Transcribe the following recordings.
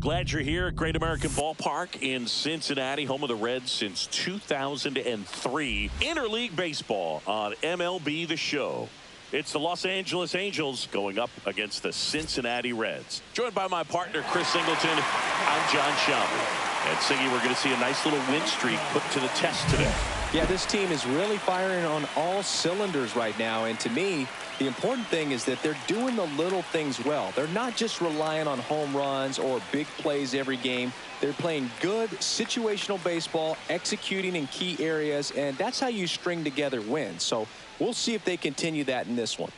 Glad you're here at Great American Ballpark in Cincinnati, home of the Reds since 2003. Interleague baseball on MLB The Show. It's the Los Angeles Angels going up against the Cincinnati Reds. Joined by my partner, Chris Singleton, I'm John Schaumburg. And Siggy, we're going to see a nice little win streak put to the test today. Yeah, this team is really firing on all cylinders right now. And to me, the important thing is that they're doing the little things well. They're not just relying on home runs or big plays every game. They're playing good situational baseball, executing in key areas, and that's how you string together wins. So we'll see if they continue that in this one.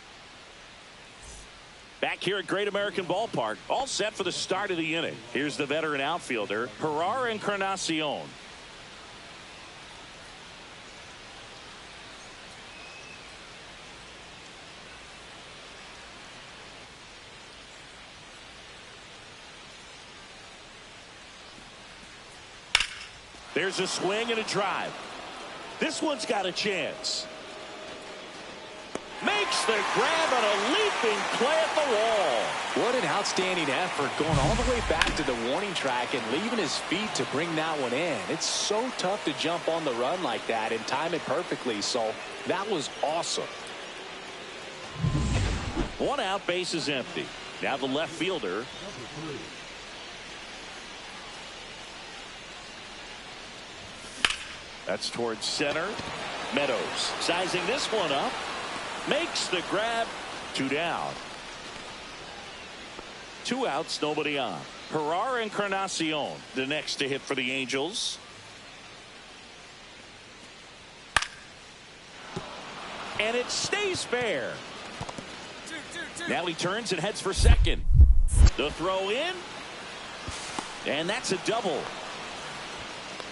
Back here at Great American Ballpark, all set for the start of the inning. Here's the veteran outfielder, Encarnacion. There's a swing and a drive. This one's got a chance. Makes the grab on a leaping play at the wall. What an outstanding effort, going all the way back to the warning track and leaving his feet to bring that one in. It's so tough to jump on the run like that and time it perfectly, so that was awesome. One out, base is empty. Now the left fielder. That's towards center. Meadows sizing this one up. Makes the grab. 2 down. 2 outs, nobody on. Encarnacion, the next to hit for the Angels. And it stays fair. Now he turns and heads for second. The throw in. And that's a double.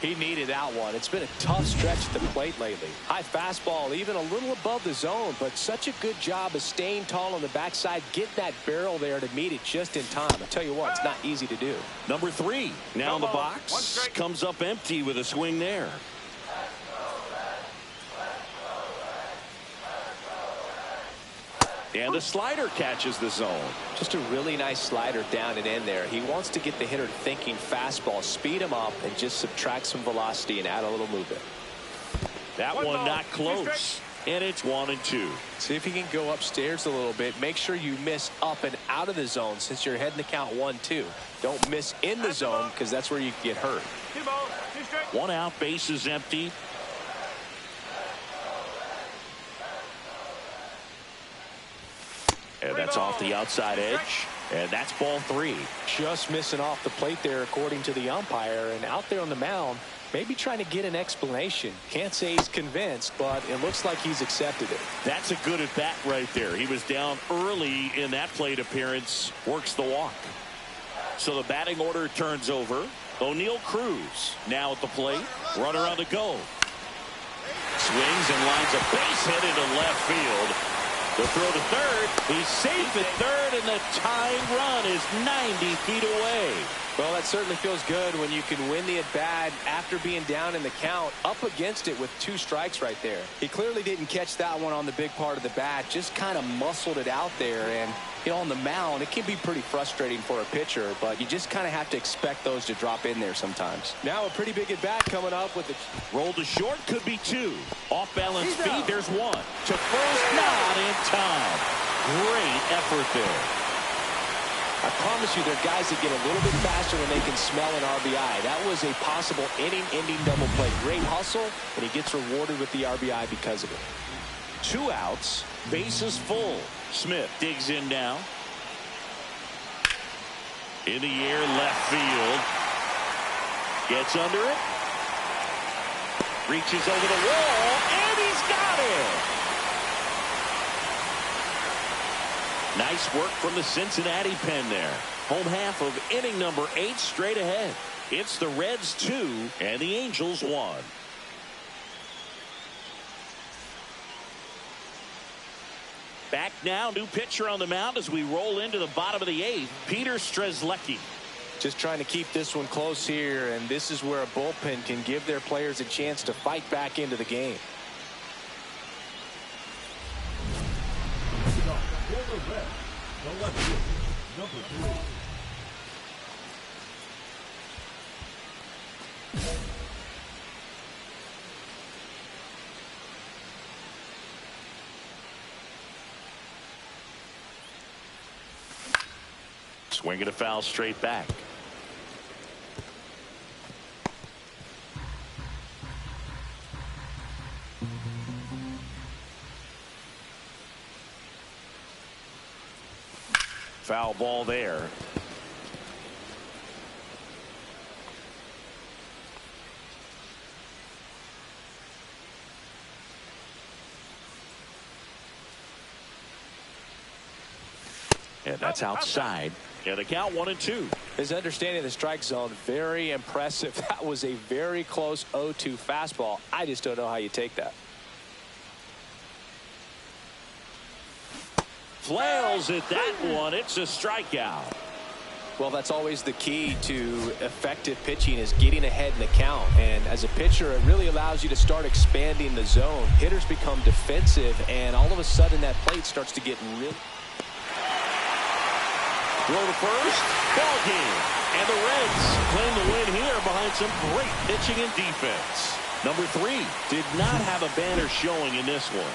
He needed that one. It's been a tough stretch at the plate lately. High fastball, even a little above the zone, but such a good job of staying tall on the backside, get that barrel there to meet it just in time. I tell you what, it's not easy to do. Number 3 now in the box, comes up empty with a swing there. And the slider catches the zone. Just a really nice slider down and in there. He wants to get the hitter thinking fastball, speed him up, and just subtract some velocity and add a little movement. That one not close. And it's 1-2. See if he can go upstairs a little bit. Make sure you miss up and out of the zone since you're heading to count 1-2. Don't miss in the zone because that's where you can get hurt. 1 out, base is empty. And that's off the outside edge. And that's ball 3. Just missing off the plate there, according to the umpire. And out there on the mound, maybe trying to get an explanation. Can't say he's convinced, but it looks like he's accepted it. That's a good at bat right there. He was down early in that plate appearance. Works the walk. So the batting order turns over. O'Neal Cruz now at the plate. Runner on the go. Swings and lines a base hit into left field. The throw to third. He's safe at third, and the tying run is 90 feet away. Well, that certainly feels good when you can win the at-bat after being down in the count, up against it with 2 strikes right there. He clearly didn't catch that one on the big part of the bat, just kind of muscled it out there. And, you know, on the mound, it can be pretty frustrating for a pitcher, but you just kind of have to expect those to drop in there sometimes. Now a pretty big at-bat coming up with the roll to short, could be 2. Off balance speed, there's 1. To first, not in time. Great effort there. I promise you, there are guys that get a little bit faster when they can smell an RBI. That was a possible inning-ending double play. Great hustle, and he gets rewarded with the RBI because of it. 2 outs, bases full. Smith digs in now. In the air, left field. Gets under it. Reaches over the wall, and he's got it. Nice work from the Cincinnati pen there. Home half of inning number 8 straight ahead. It's the Reds 2 and the Angels 1. Back now, new pitcher on the mound as we roll into the bottom of the 8th. Peter Strzelecki. Just trying to keep this one close here, and this is where a bullpen can give their players a chance to fight back into the game. Swing and a foul straight back. Foul ball there. And that's outside. And the count 1-2. His understanding of the strike zone, very impressive. That was a very close 0-2 fastball. I just don't know how you take that. Flails at that one. It's a strikeout. Well, that's always the key to effective pitching, is getting ahead in the count. And as a pitcher, it really allows you to start expanding the zone. Hitters become defensive, and all of a sudden that plate starts to get really... Throw to first. Ball game. And the Reds claim the win here behind some great pitching and defense. Number 3 did not have a banner showing in this one.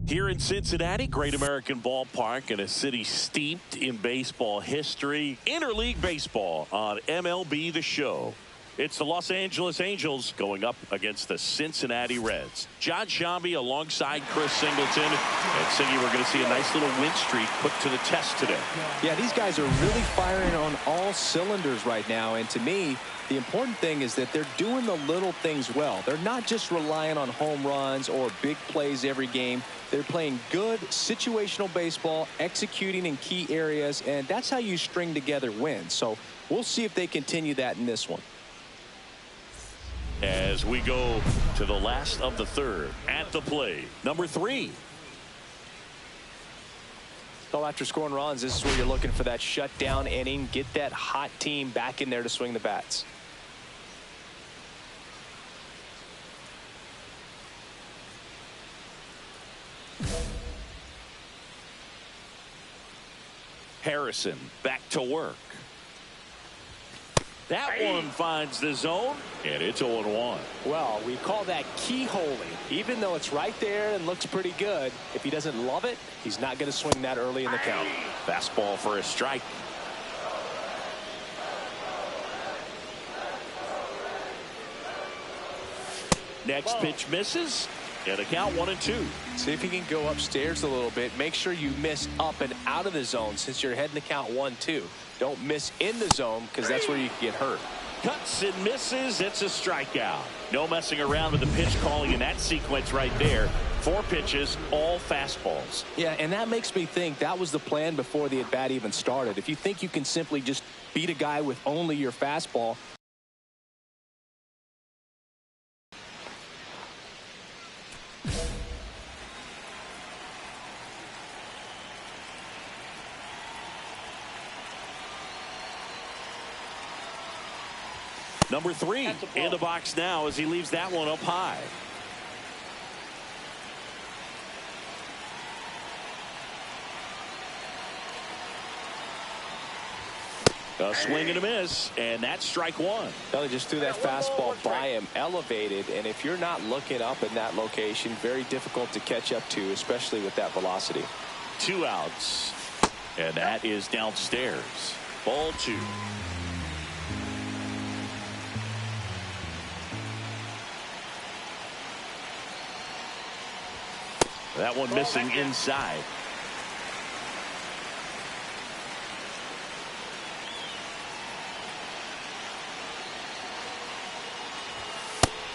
Here in Cincinnati, great American ballpark in a city steeped in baseball history. Interleague baseball on MLB The Show. It's the Los Angeles Angels going up against the Cincinnati Reds. John Shambi alongside Chris Singleton. And Siggy, we're going to see a nice little win streak put to the test today. Yeah, these guys are really firing on all cylinders right now. And to me, the important thing is that they're doing the little things well. They're not just relying on home runs or big plays every game. They're playing good situational baseball, executing in key areas, and that's how you string together wins. So we'll see if they continue that in this one. As we go to the last of the third, at the plate, number 3. So after scoring runs, this is where you're looking for that shutdown inning. Get that hot team back in there to swing the bats. Harrison back to work. That one finds the zone, and it's 0-1. Well, we call that keyholing. Even though it's right there and looks pretty good, if he doesn't love it, he's not going to swing that early in the count. Fastball for a strike. Next pitch misses, and a count 1-2. See if he can go upstairs a little bit. Make sure you miss up and out of the zone since you're heading to count 1-2. Don't miss in the zone because that's where you can get hurt. Cuts and misses. It's a strikeout. No messing around with the pitch calling in that sequence right there. 4 pitches, all fastballs. Yeah, and that makes me think that was the plan before the at-bat even started. If you think you can simply just beat a guy with only your fastball, number 3 in the box now as he leaves that one up high. A swing and a miss, and that's strike 1. Well, they just threw that fastball by him, elevated, and if you're not looking up in that location, very difficult to catch up to, especially with that velocity. 2 outs, and that is downstairs. Ball 2. That one missing inside.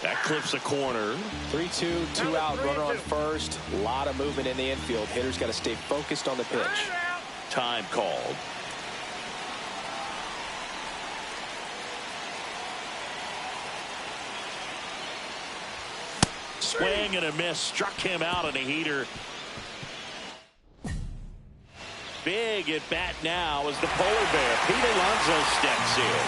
That clips a corner. 3-2, 2 out, runner on first. A lot of movement in the infield. Hitter's got to stay focused on the pitch. Time called. Swing and a miss. Struck him out on a heater. Big at bat now as the polar bear, Pete Alonso, steps in.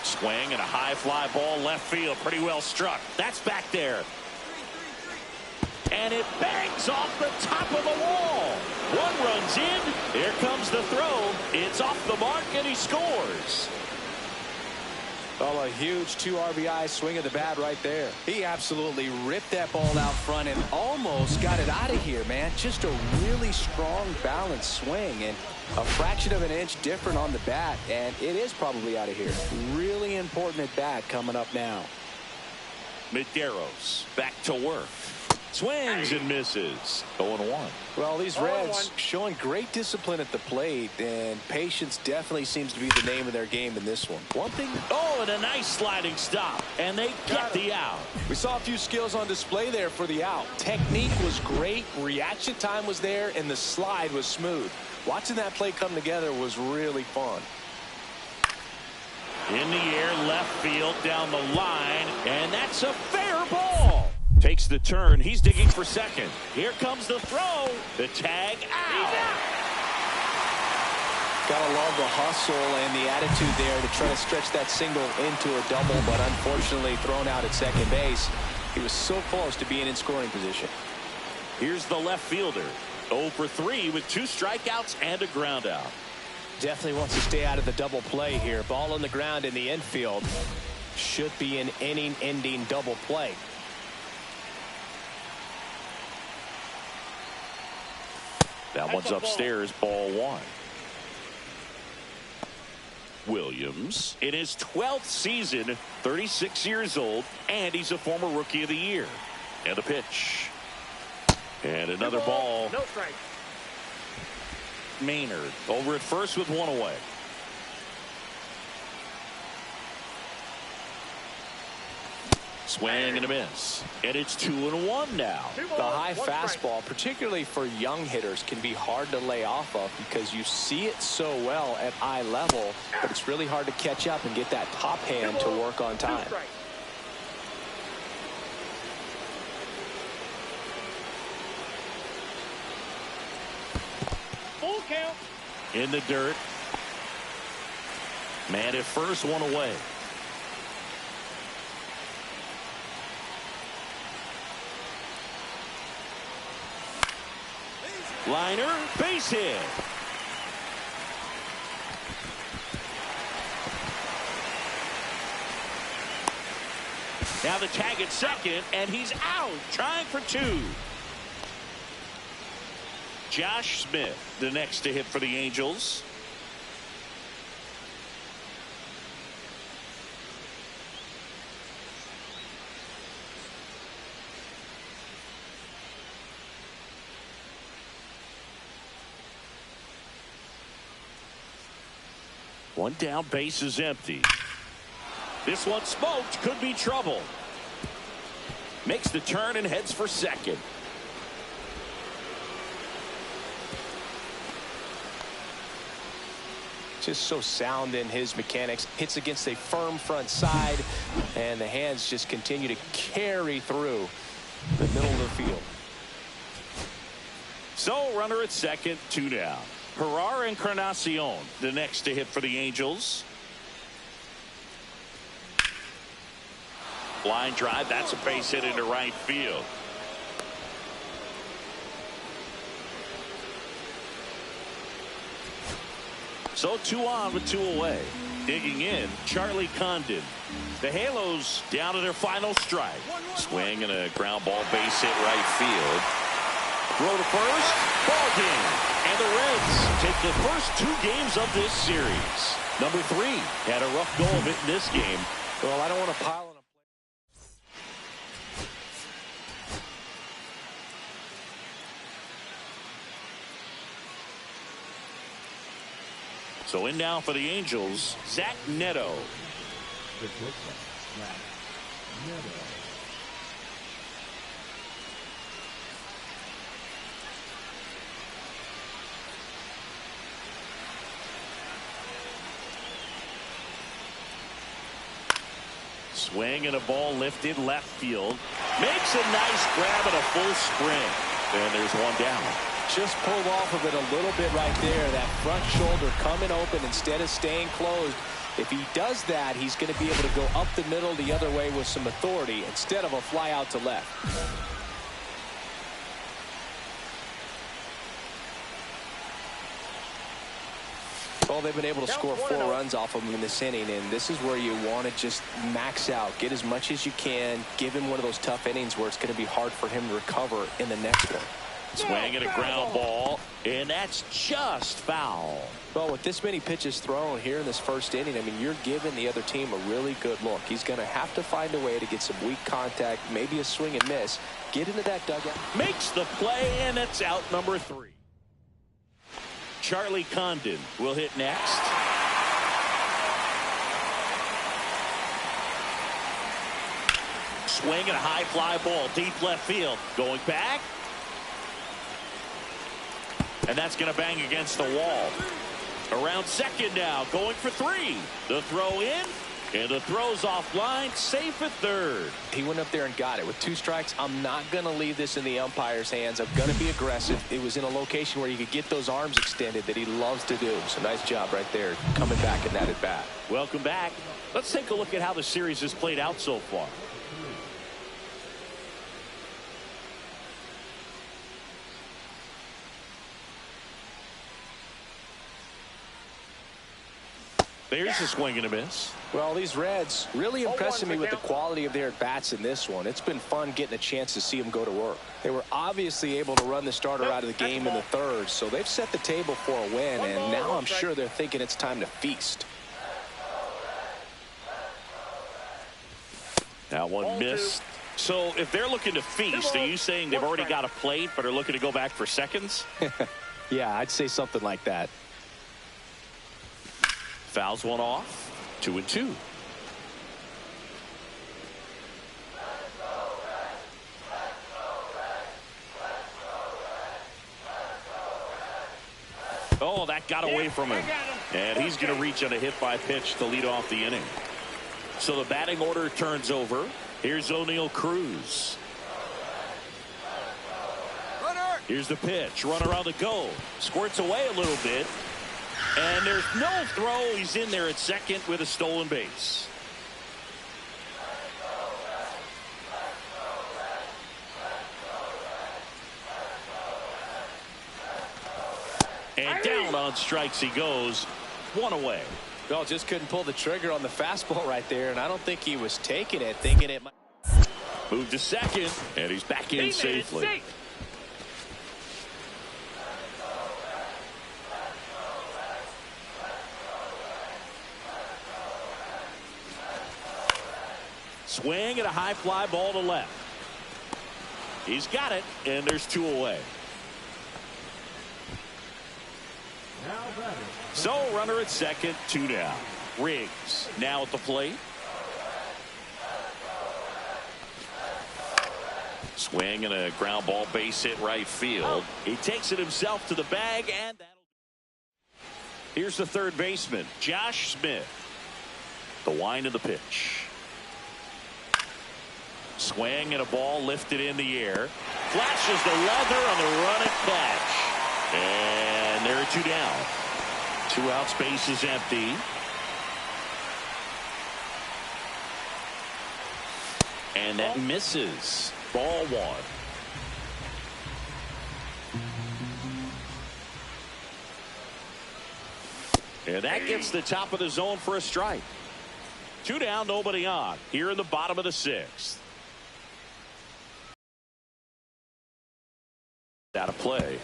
Swing and a high fly ball left field. Pretty well struck. That's back there. And it bangs off the top of the wall. One runs in. Here comes the throw. It's off the mark, and he scores. Well, a huge 2 RBI swing of the bat right there. He absolutely ripped that ball out front and almost got it out of here, man. Just a really strong, balanced swing, and a fraction of an inch different on the bat, and it is probably out of here. Really important at bat coming up now. Medeiros back to work. Swings and misses. 0-1. Well, these Reds showing great discipline at the plate, and patience definitely seems to be the name of their game in this one. One thing. Oh, and a nice sliding stop. And they get the out. We saw a few skills on display there for the out. Technique was great. Reaction time was there, and the slide was smooth. Watching that play come together was really fun. In the air, left field, down the line, and that's a fair ball. Takes the turn. He's digging for second. Here comes the throw. The tag out. Gotta love the hustle and the attitude there to try to stretch that single into a double, but unfortunately thrown out at second base. He was so close to being in scoring position. Here's the left fielder. 0 for 3 with 2 strikeouts and a ground out. Definitely wants to stay out of the double play here. Ball on the ground in the infield. Should be an inning-ending double play. That one's upstairs, ball one. Williams in his 12th season, 36 years old, and he's a former Rookie of the Year. And the pitch. And another ball. No strike. Maynard over at first with one away. Swing and a miss. And it's 2-1 now. The high fastball, particularly for young hitters, can be hard to lay off of because you see it so well at eye level, but it's really hard to catch up and get that top hand to work on time. Full count. In the dirt. Man at first, one away. Liner, base hit. Now the tag at second, and he's out, trying for two. Josh Smith, the next to hit for the Angels. One down, base is empty. This one smoked, could be trouble. Makes the turn and heads for second. Just so sound in his mechanics. Hits against a firm front side, and the hands just continue to carry through the middle of the field. So runner at second, two down. Herrera Encarnacion, the next to hit for the Angels. Line drive, that's a base hit into right field. So 2 on with 2 away. Digging in, Charlie Condon. The Halos down to their final strike. Swing and a ground ball, base hit right field. Throw to first, ball game. And the Reds take the first 2 games of this series. Number 3 had a rough go of it in this game. Well, I don't want to pile on a So in now for the Angels, Zach Neto. Swing and a ball lifted left field. Makes a nice grab and a full sprint. And there's one down. Just pulled off of it a little bit right there. That front shoulder coming open instead of staying closed. If he does that, he's going to be able to go up the middle the other way with some authority instead of a fly out to left. Well, they've been able to score 4 runs off of him in this inning, and this is where you want to just max out, get as much as you can, give him one of those tough innings where it's going to be hard for him to recover in the next one. Swing and a ground ball, and that's just foul. Well, with this many pitches thrown here in this first inning, I mean, you're giving the other team a really good look. He's going to have to find a way to get some weak contact, maybe a swing and miss, get into that dugout. Makes the play, and it's out number 3. Charlie Condon will hit next. Swing and a high fly ball, deep left field. Going back. And that's going to bang against the wall. Around second now, going for 3. The throw in, and the throw's offline, safe at third. He went up there and got it. With 2 strikes, I'm not going to leave this in the umpire's hands. I'm going to be aggressive. It was in a location where you could get those arms extended that he loves to do. So nice job right there, coming back in that at bat. Welcome back. Let's take a look at how the series has played out so far. There's a swing and a miss. Well, these Reds really impressing me with the quality of their at-bats in this one. It's been fun getting a chance to see them go to work. They were obviously able to run the starter out of the game in the third, so they've set the table for a win, and now I'm sure they're thinking it's time to feast. That one missed. So if they're looking to feast, are you saying they've already got a plate but are looking to go back for seconds? Yeah, I'd say something like that. Fouls one off. 2-2. Oh, that got away from him. And he's going to reach on a hit by pitch to lead off the inning. So the batting order turns over. Here's O'Neal Cruz. Here's the pitch. Runner on the go. Squirts away a little bit. And there's no throw. He's in there at second with a stolen base. And down on strikes he goes. One away. Well, just couldn't pull the trigger on the fastball right there, and I don't think he was taking it, thinking it might. Moved to second, and he's back in safely. Swing and a high fly ball to left. He's got it, and there's 2 away. So runner at second, 2 down. Riggs now at the plate. Swing and a ground ball base hit right field. He takes it himself to the bag, and here's the third baseman, Josh Smith. The wind of the pitch. Swing and a ball lifted in the air. Flashes the leather on the run and catch. And there are 2 down. 2 outs, base is empty. And that misses. Ball 1. And that gets the top of the zone for a strike. 2 down, nobody on. Here in the bottom of the 6th. Out of play.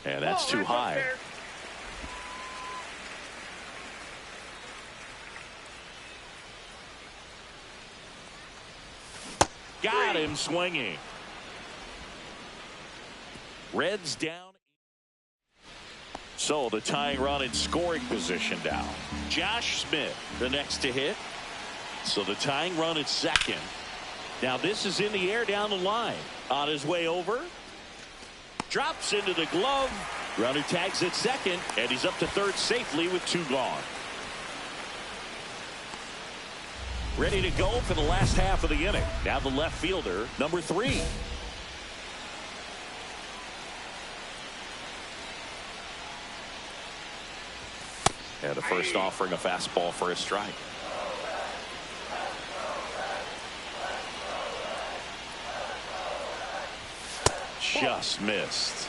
And that's too high. Got him swinging. Reds down. So the tying run in scoring position now. Josh Smith, the next to hit. So the tying run at second. Now this is in the air down the line. On his way over. Drops into the glove. Runner tags at second. And he's up to third safely with 2 gone. Ready to go for the last half of the inning. Now the left fielder, number 3. And the first offering a fastball for a strike. Just missed.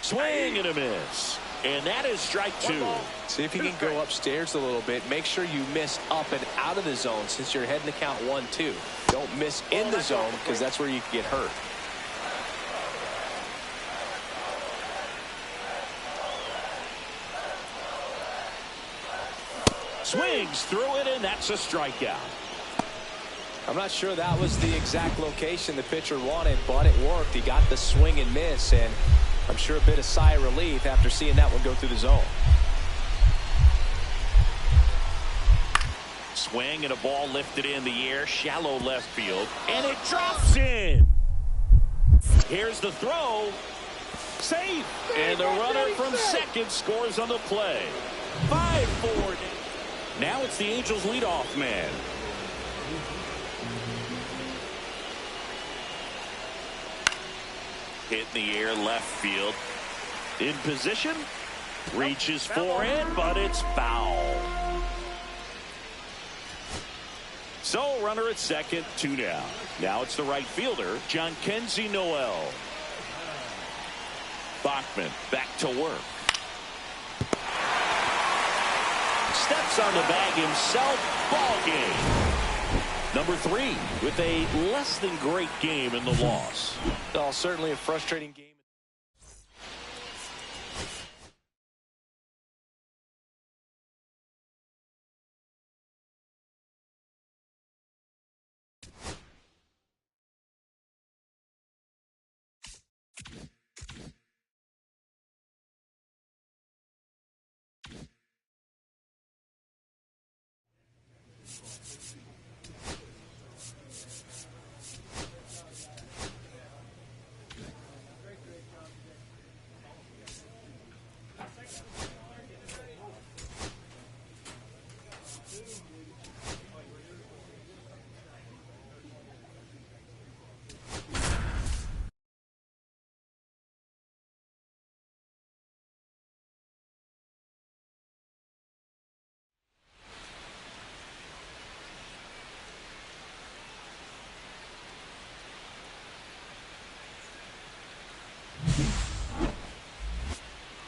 Swing and a miss. And that is strike 2. See if you can go upstairs a little bit. Make sure you miss up and out of the zone since you're heading to count 1-2. Don't miss in the zone because that's where you can get hurt. Swings through it, and that's a strikeout. I'm not sure that was the exact location the pitcher wanted, but it worked. He got the swing and miss, and I'm sure a bit of sigh of relief after seeing that one go through the zone. Swing and a ball lifted in the air, shallow left field, and it drops in. Here's the throw. Safe. And the runner from second scores on the play. 5-4. Now it's the Angels leadoff man. Hit in the air left field. In position. Reaches for it, but it's foul. So runner at second, 2 down. Now it's the right fielder, Jhonkensy Noel. Bachman back to work. Steps on the bag himself. Ball game. Number 3 with a less than great game in the loss. Well, certainly a frustrating game.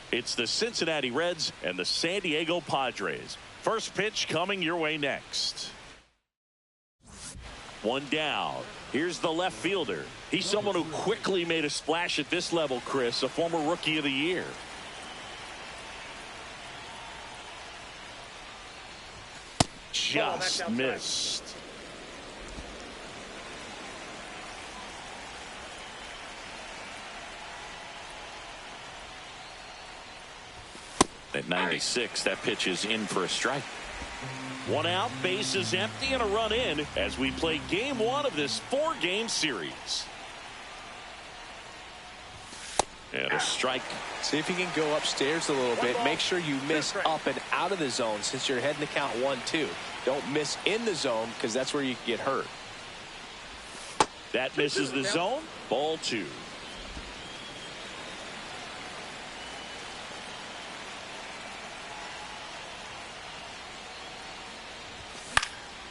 It's the Cincinnati Reds and the San Diego Padres. First pitch coming your way next. 1 down. Here's the left fielder. He's someone who quickly made a splash at this level, Chris, a former Rookie of the Year. Just missed. At 96, that pitch is in for a strike. 1 out, base is empty, and a run in as we play game 1 of this 4-game series. And a strike. See if you can go upstairs a little bit. Make sure you miss up and out of the zone since you're heading to count 1-2. Don't miss in the zone because that's where you can get hurt. That misses the zone. Ball 2.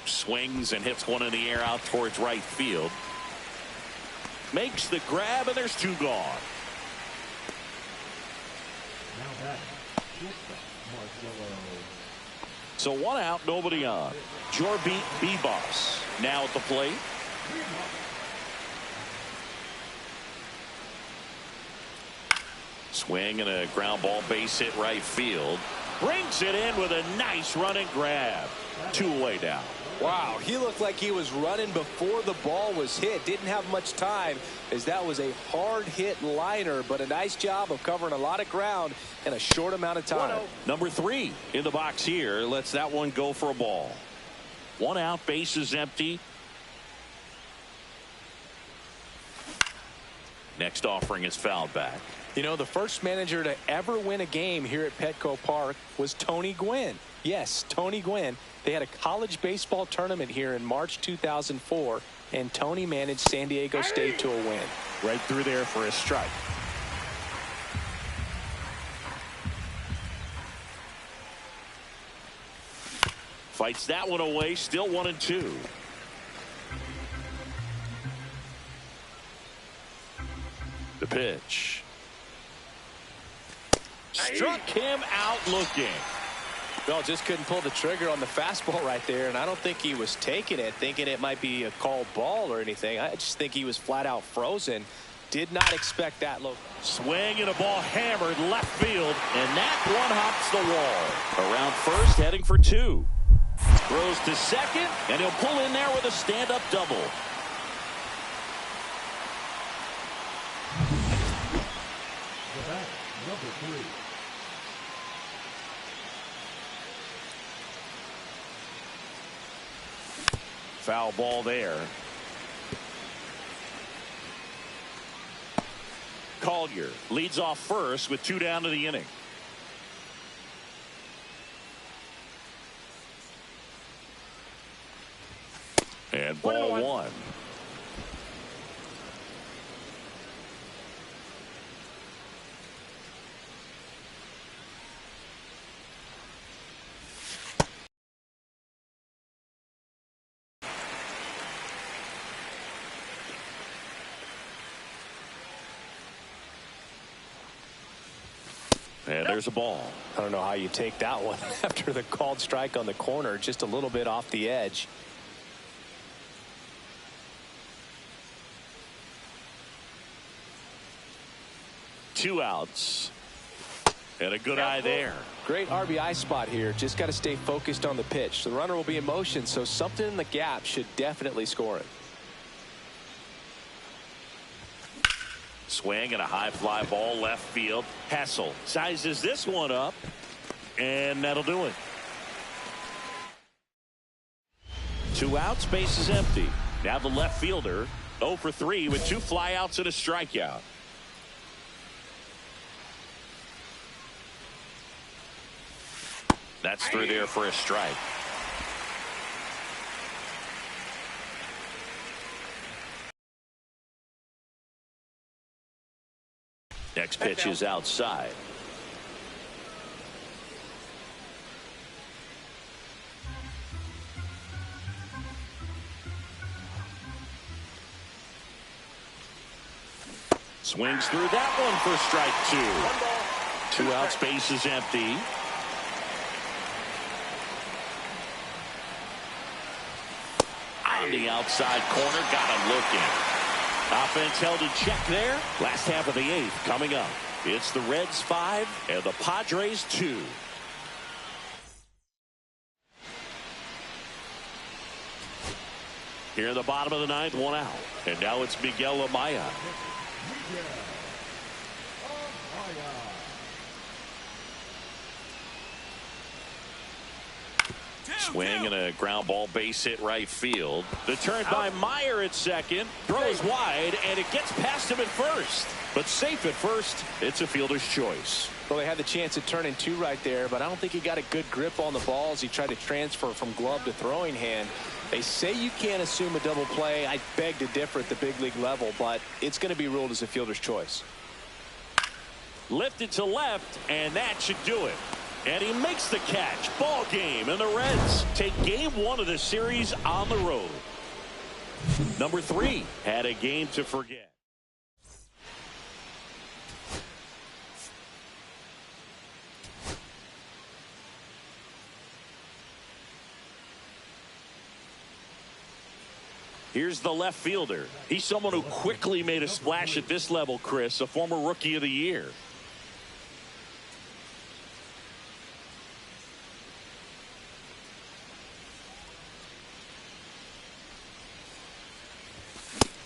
Swings and hits one in the air out towards right field. Makes the grab, and there's 2 gone. So 1 out, nobody on. Jorbeat Bebos now at the plate. Swing and a ground ball, base hit right field. Brings it in with a nice running grab. 2 away down. Wow, he looked like he was running before the ball was hit. Didn't have much time as that was a hard hit liner, but a nice job of covering a lot of ground in a short amount of time. Number 3 in the box here lets that one go for a ball. 1 out, base is empty. Next offering is fouled back. You know, the first manager to ever win a game here at Petco Park was Tony Gwynn. Yes, Tony Gwynn. They had a college baseball tournament here in March 2004, and Tony managed San Diego State to a win. Right through there for a strike. Fights that one away, still 1-2. The pitch. Struck him out looking. Well, just couldn't pull the trigger on the fastball right there, and I don't think he was taking it, thinking it might be a called ball or anything. I just think he was flat out frozen. Did not expect that look. Swing and a ball hammered left field, and that one hops the wall. Around first, heading for 2. Throws to second, and he'll pull in there with a stand-up double. Number 3. Foul ball there. Collier leads off first with 2 down to the inning. And ball 1. there's a ball. I don't know how you take that one after the called strike on the corner, just a little bit off the edge. Two outs. And a good eye there. Great RBI spot here. Just got to stay focused on the pitch. The runner will be in motion, so something in the gap should definitely score it. Swing and a high fly ball left field. Hassel sizes this one up, and that'll do it. 2 outs, base is empty. Now the left fielder 0 for 3 with 2 flyouts and a strikeout. That's through there for a strike. Next pitch is outside. Swings through that one for strike 2. 2 outs, base is empty. On the outside corner, got him looking. Offense held in check there. Last half of the 8th coming up. It's the Reds 5 and the Padres 2. Here in the bottom of the 9th, 1 out. And now it's Miguel Amaya. Swing and a ground ball base hit right field. The turn by Meyer at second. Throws wide, and it gets past him at first. But safe at first. It's a fielder's choice. Well, they had the chance at turning 2 right there, but I don't think he got a good grip on the ball as he tried to transfer from glove to throwing hand. They say you can't assume a double play. I beg to differ at the big league level, but it's going to be ruled as a fielder's choice. Lifted to left, and that should do it. And he makes the catch. Ball game, and the Reds take game 1 of the series on the road. Number 3 had a game to forget. Here's the left fielder. He's someone who quickly made a splash at this level, Chris, a former Rookie of the Year.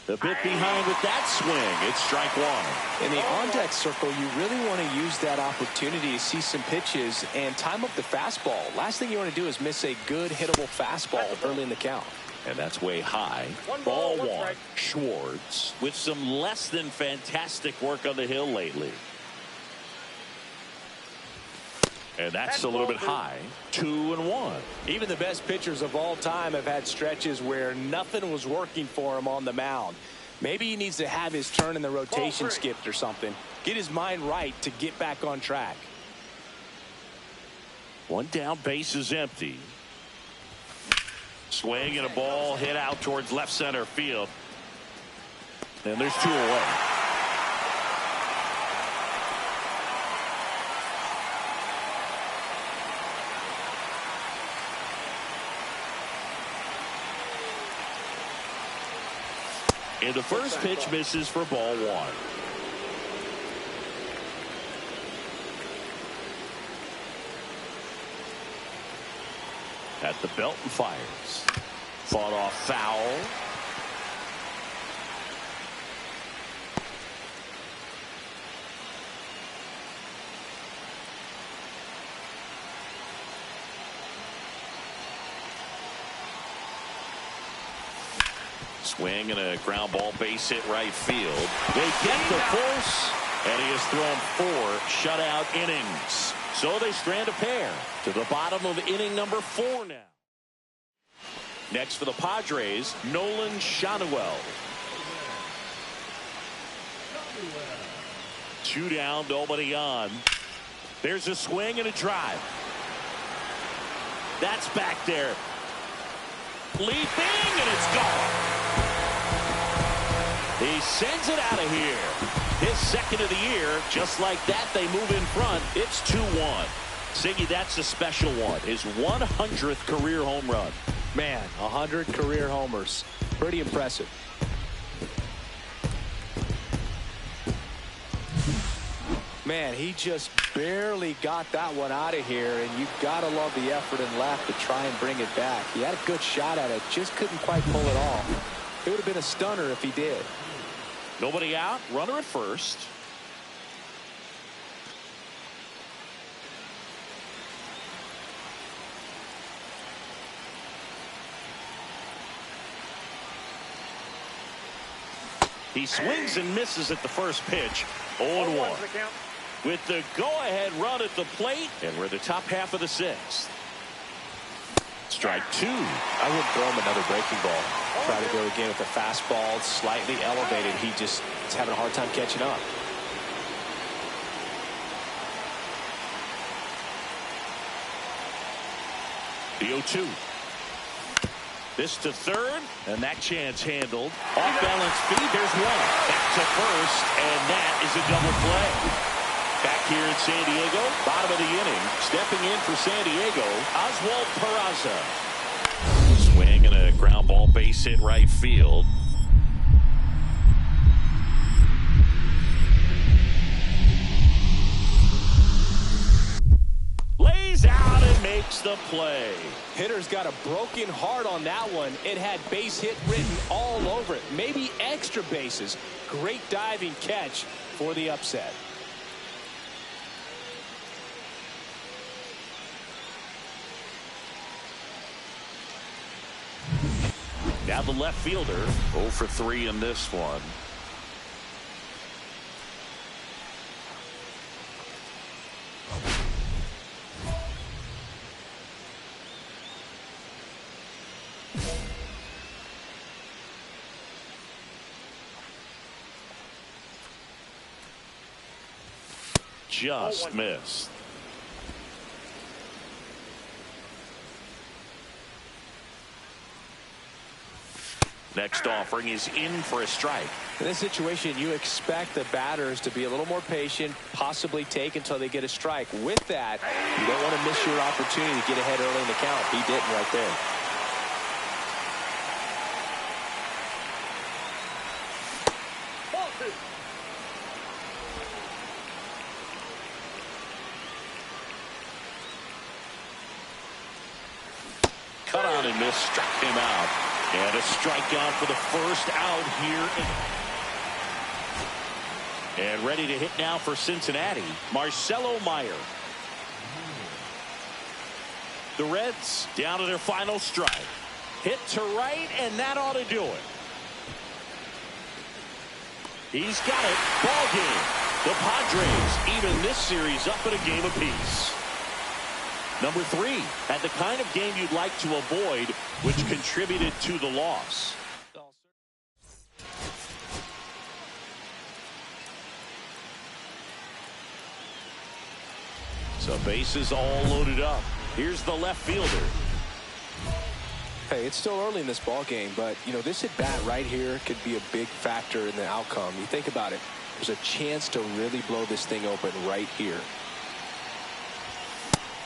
The bit behind with that swing. It's strike 1. In the on-deck circle, you really want to use that opportunity to see some pitches and time up the fastball. Last thing you want to do is miss a good hittable fastball early in the count. And that's way high. Ball 1. Schwartz with some less than fantastic work on the hill lately. And that's a little bit high. 2-1. Even the best pitchers of all time have had stretches where nothing was working for him on the mound. Maybe he needs to have his turn in the rotation skipped or something. Get his mind right to get back on track. 1 down, base is empty. Swing and a ball hit out towards left center field. And there's 2 away. And the first pitch misses for ball 1. At the belt and fires. Fought off foul. Swing and a ground ball base hit right field. They get the force, and he has thrown 4 shutout innings. So they strand a pair to the bottom of inning number 4 now. Next for the Padres, Nolan Schanuel. 2 down, nobody on. There's a swing and a drive. That's back there. Leaping, and it's gone. He sends it out of here. His second of the year. Just like that, they move in front. It's 2-1. Siggy, that's a special one. His 100th career home run. Man, 100 career homers. Pretty impressive. Man, he just barely got that one out of here, and you've got to love the effort and left to try and bring it back. He had a good shot at it, just couldn't quite pull it off. It would have been a stunner if he did. Nobody out, runner at first. He swings and misses at the first pitch. 0-1. With the go-ahead run at the plate, and we're the top half of the sixth. Strike two. I wouldn't throw him another breaking ball. Try to go again with the fastball, slightly elevated. He just is having a hard time catching up. The 0-2. This to third, and that chance handled. Off-balance feed, there's one. Back to first, and that is a double play. Back here in San Diego, bottom of the inning. Stepping in for San Diego, Oswald Peraza. Swing and a ground ball base hit right field. Lays out and makes the play. Hitter's got a broken heart on that one. It had base hit written all over it. Maybe extra bases. Great diving catch for the upset. Now the left fielder, 0 for 3 in this one. Just missed. Next offering is in for a strike. In this situation, you expect the batters to be a little more patient, possibly take until they get a strike. With that, you don't want to miss your opportunity to get ahead early in the count. He didn't right there. Cut on and miss, struck him out. And a strikeout for the first out here. And ready to hit now for Cincinnati, Marcelo Meyer. The Reds down to their final strike. Hit to right, and that ought to do it. He's got it. Ball game. The Padres even this series up at a game apiece. Number 3, had the kind of game you'd like to avoid, which contributed to the loss. So bases all loaded up. Here's the left fielder. Hey, it's still early in this ball game, but you know, this at bat right here could be a big factor in the outcome. You think about it, there's a chance to really blow this thing open right here.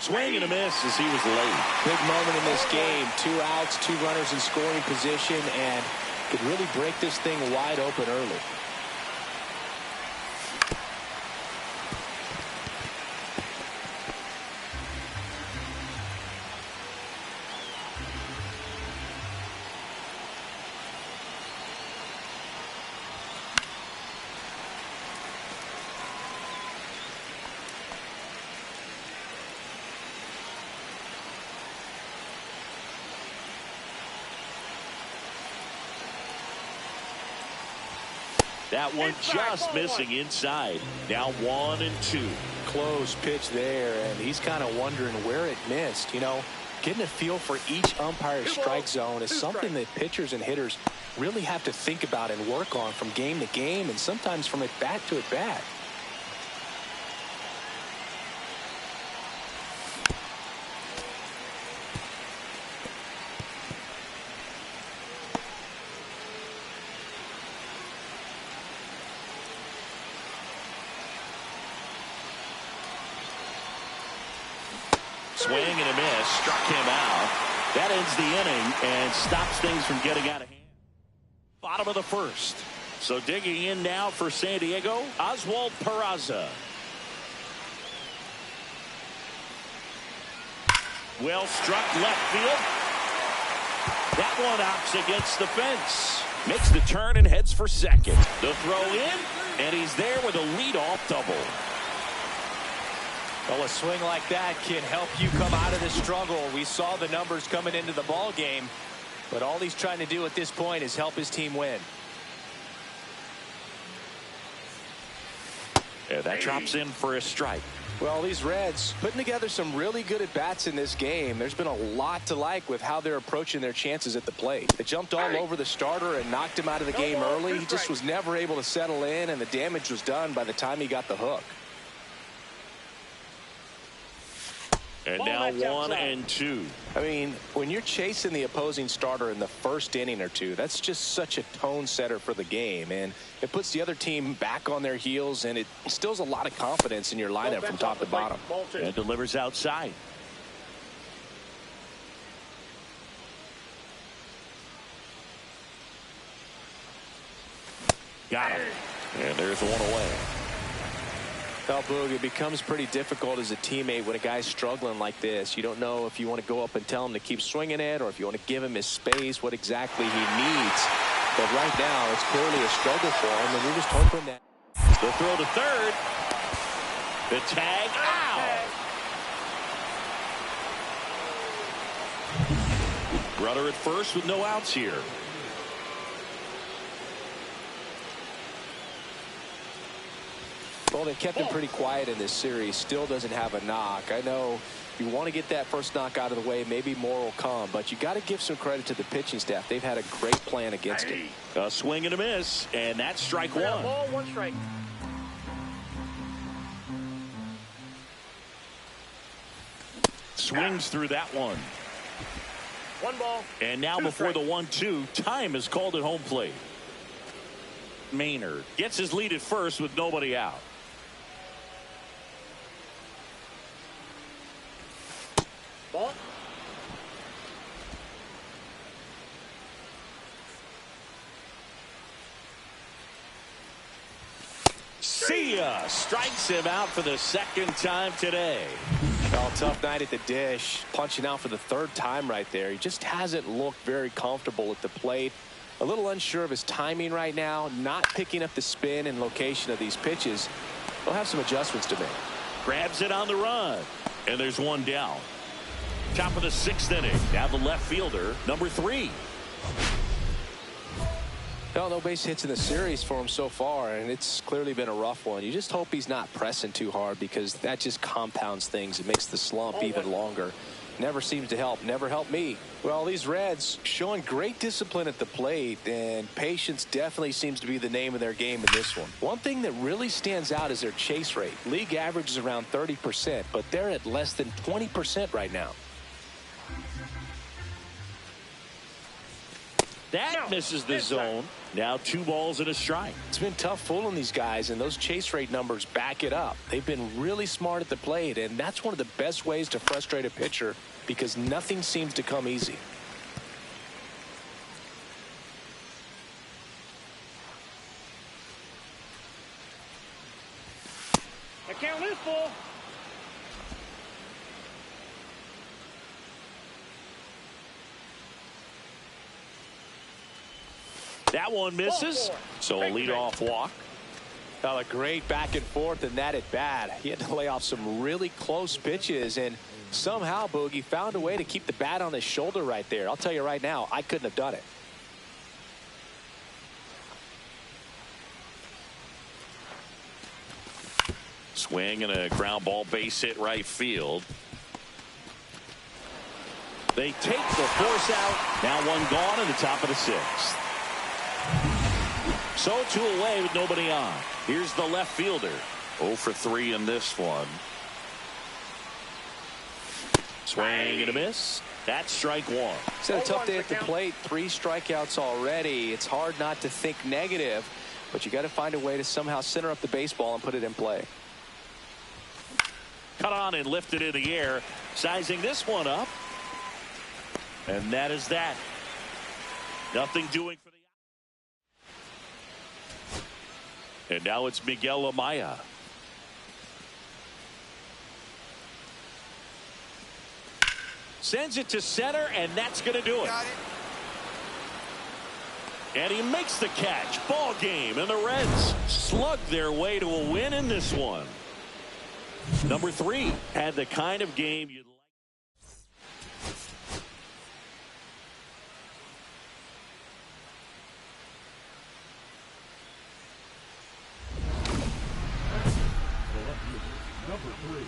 Swing and a miss as he was late. Big moment in this game. 2 outs, 2 runners in scoring position, and could really break this thing wide open early. That one just missing inside. Now 1-2. Close pitch there, and he's kind of wondering where it missed. You know, getting a feel for each umpire's strike zone is something that pitchers and hitters really have to think about and work on from game to game, and sometimes from at bat to at bat. Swing and a miss. Struck him out. That ends the inning and stops things from getting out of hand. Bottom of the first. So digging in now for San Diego, Oswald Peraza. Well struck left field. That one knocks against the fence. Makes the turn and heads for second. The throw in, and he's there with a leadoff double. Well, a swing like that can help you come out of the struggle. We saw the numbers coming into the ball game, but all he's trying to do at this point is help his team win. Yeah, that drops in for a strike. Well, these Reds putting together some really good at-bats in this game. There's been a lot to like with how they're approaching their chances at the plate. They jumped all over the starter and knocked him out of the game early. He just was never able to settle in, and the damage was done by the time he got the hook. And now 1-2. I mean, when you're chasing the opposing starter in the first inning or two, that's just such a tone setter for the game. And it puts the other team back on their heels, and it instills a lot of confidence in your lineup from top to bottom. And delivers outside. Got him. And there's one away. Well, Boog, it becomes pretty difficult as a teammate when a guy's struggling like this. You don't know if you want to go up and tell him to keep swinging it or if you want to give him his space, what exactly he needs. But right now, it's clearly a struggle for him, and we're just hoping that. The throw to third. The tag out. Runner at first with no outs here. Well, they've kept him pretty quiet in this series. Still doesn't have a knock. I know you want to get that first knock out of the way. Maybe more will come, but you got to give some credit to the pitching staff. They've had a great plan against him. A swing and a miss, and that's strike one. Ball, one strike. Swings through that one. One ball. And now before the 1-2, time is called at home plate. Maynard gets his lead at first with nobody out. Ball. See ya. Strikes him out for the second time today. Well, tough night at the dish. Punching out for the third time right there. He just hasn't looked very comfortable at the plate. A little unsure of his timing right now. Not picking up the spin and location of these pitches. He'll have some adjustments to make. Grabs it on the run. And there's one down. Top of the sixth inning. Now the left fielder, number 3. Well, no base hits in the series for him so far, and it's clearly been a rough one. You just hope he's not pressing too hard because that just compounds things. It makes the slump even longer. Never seems to help. Never helped me. Well, these Reds showing great discipline at the plate, and patience definitely seems to be the name of their game in this one. One thing that really stands out is their chase rate. League average is around 30%, but they're at less than 20% right now. That misses the zone. Now 2 balls and a strike. It's been tough fooling these guys, and those chase rate numbers back it up. They've been really smart at the plate, and that's one of the best ways to frustrate a pitcher because nothing seems to come easy. I can't lose ball. That one misses. So a leadoff walk. Well, a great back and forth in that at bat. He had to lay off some really close pitches, and somehow Boogie found a way to keep the bat on his shoulder right there. I'll tell you right now, I couldn't have done it. Swing and a ground ball base hit right field. They take the force out. Now one gone in the top of the 6th. So 2 away with nobody on. Here's the left fielder. 0 for 3 in this one. Swing and a miss. That's strike 1. It's had a tough day at the plate. 3 strikeouts already. It's hard not to think negative, but you got to find a way to somehow center up the baseball and put it in play. Cut on and lifted in the air. Sizing this one up. And that is that. Nothing doing for the... And now it's Miguel Amaya. Sends it to center, and that's going to do it. And he makes the catch. Ball game, and the Reds slug their way to a win in this one. Number 3 had the kind of game you'd like. Number 3.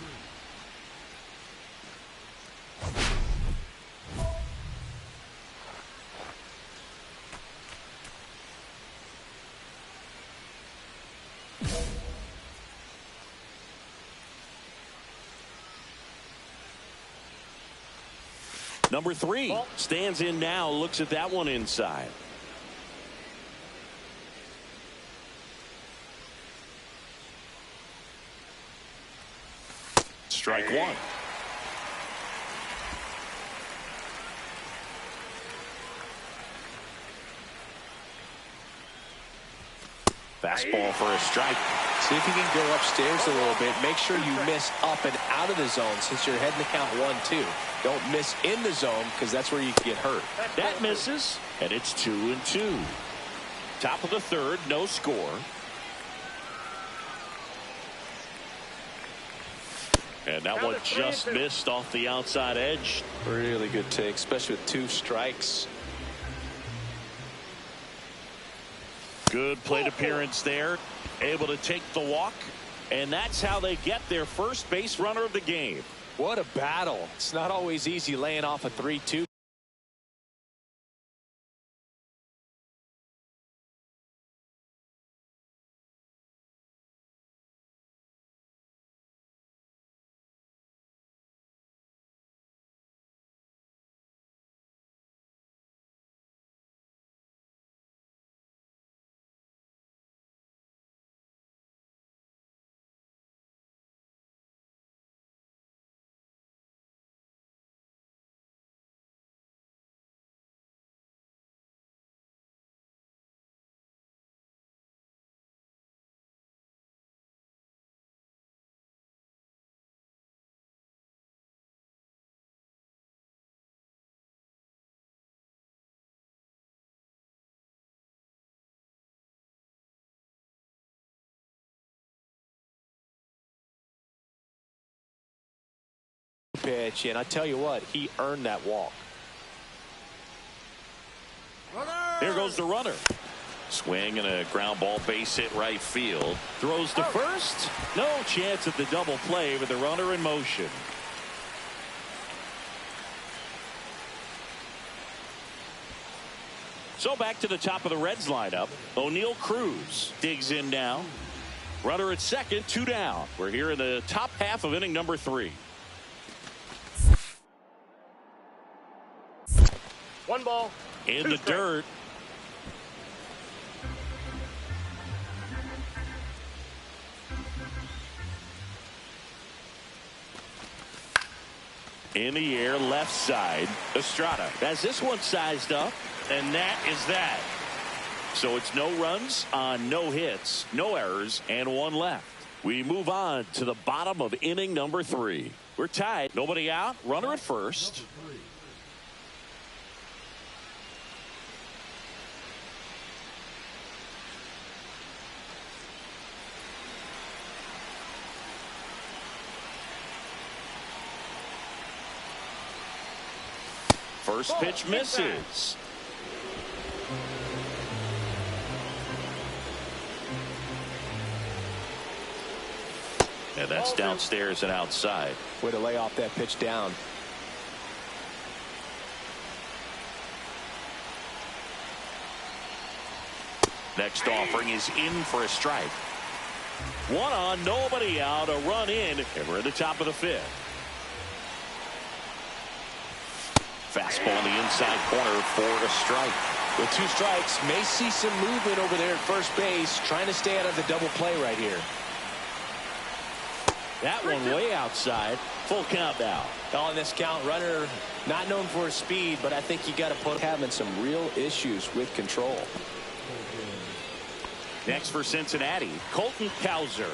Number 3 stands in now, looks at that one inside. Strike 1. Fastball for a strike. See if you can go upstairs a little bit. Make sure you miss up and out of the zone since you're heading to count 1-2. Don't miss in the zone because that's where you can get hurt. That misses, and it's 2-2. Top of the third, no score. And that one just missed off the outside edge. Really good take, especially with 2 strikes. Good plate appearance there. Able to take the walk. And that's how they get their first base runner of the game. What a battle. It's not always easy laying off a 3-2. Pitch, and I tell you what, he earned that walk. There goes the runner. Swing and a ground ball, base hit right field. Throws to first. No chance at the double play with the runner in motion. So back to the top of the Reds lineup. O'Neal Cruz digs in now. Runner at second, 2 down. We're here in the top half of inning number 3. 1 ball. In the dirt. In the air, left side. Estrada has this one sized up, and that is that. So it's no runs on no hits, no errors, and 1 left. We move on to the bottom of inning number 3. We're tied. Nobody out. Runner at first. First pitch misses. And that's downstairs and outside. Way to lay off that pitch down. Next offering is in for a strike. 1 on, nobody out, a run in, and we're at the top of the 5th. Fastball in the inside corner for a strike. With 2 strikes, may see some movement over there at first base, trying to stay out of the double play right here. That one way outside. Full count now. On this count, runner not known for his speed, but I think you got to put having some real issues with control. Next for Cincinnati, Colton Cowser.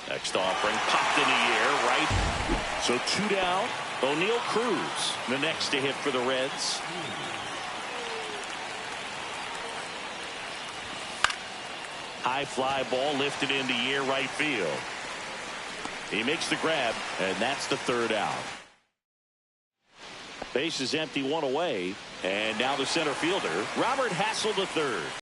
Next offering popped in the air right. So 2 down. O'Neal Cruz the next to hit for the Reds. High fly ball lifted into the air right field. He makes the grab, and that's the 3rd out. Base is empty, 1 away, and now the center fielder, Robert Hassel III.